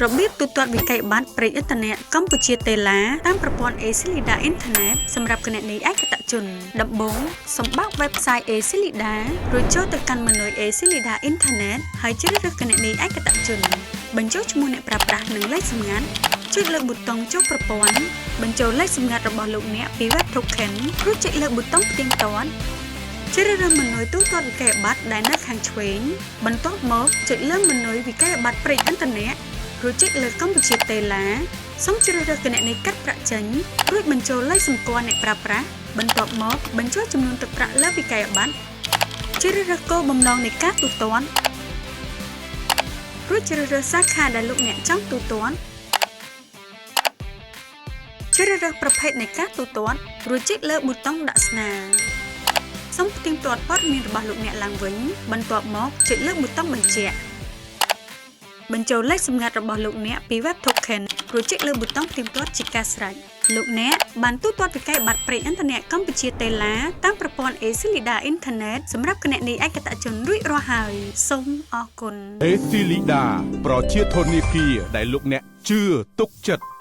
របៀបទូទាត់វិក័យប័ត្រប្រេងឥន្ធនៈកម្ពុជាតេឡាតាមប្រព័ន្ធ ACLIDA អ៊ីនធឺណិតសម្រាប់គណនីឯកតជនដំបូងសម្បើក website ACLIDA រួចចូលទៅកាន់ម៉ឺនុយ ACLIDA អ៊ីនធឺណិតហើយជ្រើសរើសគណនីឯកតជនបញ្ចូលឈ្មោះអ្នកប្រើប្រាស់និងលេខសម្ងាត់ចុចលើប៊ូតុងចូលប្រព័ន្ធបញ្ចូលលេខសម្ងាត់របស់លោកអ្នកពី Web Token រួចចុចលើប៊ូតុងផ្ទៀងផ្ទាត់ជ្រើសរើសម៉ឺនុយទូទាត់វិក័យប័ត្រដែលនៅខាងឆ្វេងបន្ទាប់មកចុចលើម៉ឺនុយវិក័យប័ត្រប្រេងឥន្ធនៈរួចចុចលើកម្ពុជាតេឡាសូមជ្រើសរើសគណនីកាត់ប្រាក់ចេញរួចបញ្ចូលលេខសម្គាល់អ្នកប្រើប្រាស់បន្ទាប់មកបញ្ចូលចំនួនទឹកប្រាក់លើវិក័យប័ត្រជ្រើសរើសគោលបំណងនៃការទូទាត់រួចជ្រើសរើសសាខាដែលលោកអ្នកចង់ទូទាត់ជ្រើសរើសប្រភេទនៃការទូទាត់រួចចុចលើប៊ូតុងដាក់ស្នាសូមផ្ទៀងផ្ទាត់ព័ត៌មានរបស់លោកអ្នកឡើងវិញបន្ទាប់មកចុចលើប៊ូតុងបញ្ជាក់បញ្ចូលលេខសម្ងាត់របស់លោកអ្នកពី Web Token រួចចុចលើប៊ូតុងផ្ទៀងផ្ទាត់ជាការស្រេចលោកអ្នកបានទូទាត់វិក័យប័ត្រប្រេងឥន្ធនៈកម្ពុជាតេឡាតាមប្រព័ន្ធ ACLIDA អ៊ីនធឺណិតសម្រាប់គណនីឯកតជនរួចរាល់ហើយសូមអរគុណ ACLIDA ប្រជាធនាគារដែលលោកអ្នកជឿទុកចិត្ត